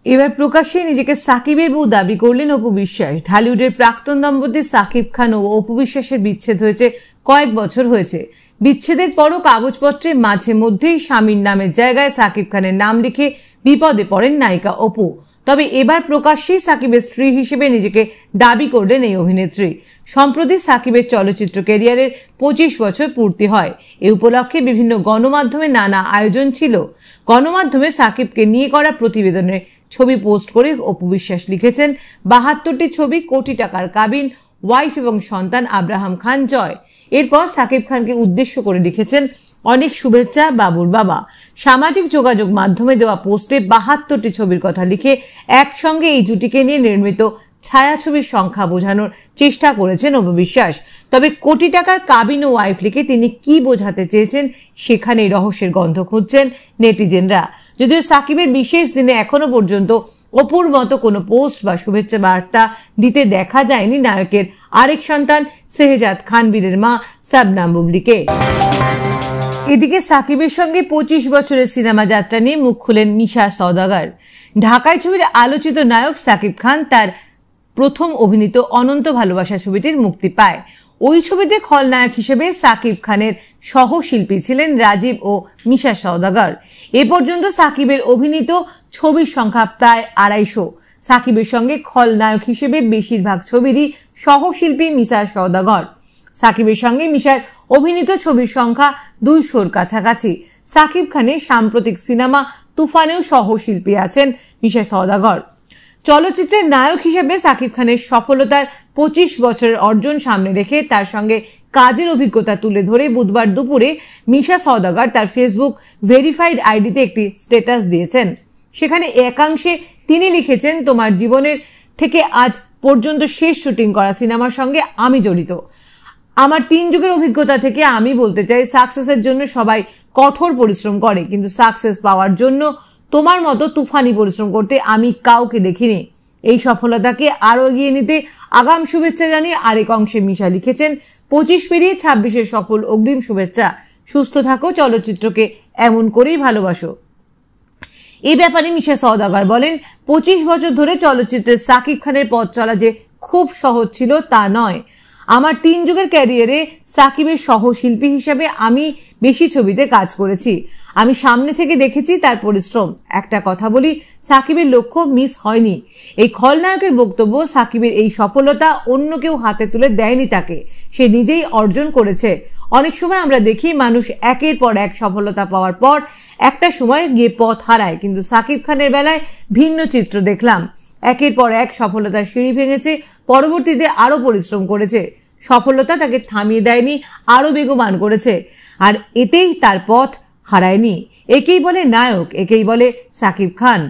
এবার প্রকাশ্যে নিজেকে সাকিবের বউ দাবি করলেন অপু বিশ্বাস। ঢালিউডের প্রাক্তন দম্পতি সাকিব খান ও অপু বিশ্বাসের বিচ্ছেদ হয়েছে কয়েক বছর হয়েছে। বিচ্ছেদের পরও কাগজপত্রে মাঝে মধ্যেই স্বামীর নামের জায়গায় সাকিব খানের নাম লিখে বিপদে পড়েন নায়িকা অপু। তবে এবার প্রকাশ্যেই সাকিবের স্ত্রী হিসেবে নিজেকে দাবি করলেন এই অভিনেত্রী। সম্প্রতি সাকিবের চলচ্চিত্র ক্যারিয়ারের 25 বছর পূর্তি হয়। এ উপলক্ষে বিভিন্ন গণমাধ্যমে নানা আয়োজন ছিল। গণমাধ্যমে সাকিবকে নিয়ে করা প্রতিবেদনের ছবি পোস্ট করে অপু বিশ্বাস লিখেছেন, 72টি ছবি, কোটি টাকার কাবিন, ওয়াইফ এবং সন্তান আব্রাহাম খান জয়। এরপর সাকিব খানকে উদ্দেশ্য করে লিখেছেন, অনেক শুভেচ্ছা বাবুর বাবা। সামাজিক যোগাযোগ মাধ্যমে দেওয়া পোস্টে 72টি ছবির কথা লিখে একসঙ্গে এই জুটিকে নিয়ে নির্মিত ছায়াছবির সংখ্যা বোঝানোর চেষ্টা করেছেন অপু বিশ্বাস। তবে কোটি টাকার কাবিন ও ওয়াইফ লিখে তিনি কি বোঝাতে চেয়েছেন সেখানেই রহস্যের গন্ধ খুঁজছেন নেটিজেনরা। যদিও সাকিবের বিশেষ দিনে এখনো পর্যন্ত অপুর মতো কোনো পোস্ট বা শুভেচ্ছা বার্তা দিতে দেখা যায়নি নায়কের আরেক সন্তান শেহজাদ খানবীরের মা শবনম বুবলিকে। এদিকে সাকিবের সঙ্গে 25 বছরের সিনেমা যাত্রা নিয়ে মুখ খুলেন মিশা সওদাগর। ঢাকায় ছবির আলোচিত নায়ক সাকিব খান তার প্রথম অভিনীত অনন্ত ভালোবাসা ছবিটির মুক্তি পায়। ওই ছবিতে খলনায়ক হিসেবে সাকিব খানের সহশিল্পী ছিলেন রাজীব ও মিশা সওদাগর। এ পর্যন্ত সাকিবের অভিনীত ছবির সংখ্যা প্রায় 250। সাকিবের সঙ্গে খলনায়ক হিসেবে বেশিরভাগ ছবিরই সহশিল্পী মিশা সওদাগর। সাকিবের সঙ্গে মিশার অভিনীত ছবির সংখ্যা 200-র কাছাকাছি। সাকিব খানের সাম্প্রতিক সিনেমা তুফানেও সহশিল্পী আছেন মিশা সওদাগর। চলচ্চিত্রের নায়ক হিসেবে সাকিব খানের সফলতার 25 বছরের অর্জন সামনে রেখে তার সঙ্গে কাজের অভিজ্ঞতা তুলে ধরে বুধবার দুপুরে মিশা সওদাগর তার ফেসবুক ভেরিফাইড আইডিতে একটি স্ট্যাটাস দিয়েছেন। সেখানে একাংশে তিনি লিখেছেন, তোমার জীবনের থেকে আজ পর্যন্ত শেষ শুটিং করা সিনেমার সঙ্গে আমি জড়িত। আমার 3 যুগের অভিজ্ঞতা থেকে আমি বলতে চাই, সাকসেসের জন্য সবাই কঠোর পরিশ্রম করে, কিন্তু সাকসেস পাওয়ার জন্য তোমার মতো তুফানি পরিশ্রম করতে আমি কাউকে দেখিনি। এই সফলতাকে আরো এগিয়ে নিতে আগাম শুভেচ্ছা জানিয়ে আরেক অংশে মিশা লিখেছেন, 25 পেরিয়ে 26-এর সফল অগ্রিম শুভেচ্ছা। সুস্থ থাকো, চলচ্চিত্রকে এমন করেই ভালোবাসো। এই ব্যাপারে মিশা সওদাগর বলেন, 25 বছর ধরে চলচ্চিত্রের সাকিব খানের পথ চলা যে খুব সহজ ছিল তা নয়। আমার 3 যুগের ক্যারিয়ারে সাকিবের সহশিল্পী হিসেবে আমি বেশি ছবিতে কাজ করেছি। আমি সামনে থেকে দেখেছি তার পরিশ্রম। একটা কথা বলি, সাকিবের লক্ষ্য মিস হয়নি। এই খলনায়কের বক্তব্য, সাকিবের এই সফলতা অন্য কেউ হাতে তুলে দেয়নি তাকে, সে নিজেই অর্জন করেছে। অনেক সময় আমরা দেখি মানুষ একের পর এক সফলতা পাওয়ার পর একটা সময় গিয়ে পথ হারায়, কিন্তু সাকিব খানের বেলায় ভিন্ন চিত্র দেখলাম। একের পর এক সফলতার সিঁড়ি ভেঙেছে, পরবর্তীতে আরো পরিশ্রম করেছে। সফলতা তাকে থামিয়ে দেয়নি, আরো বেগবান করেছে, আর এতেই তার পথ হারায়নি। একেই বলে নায়ক, একেই বলে সাকিব খান।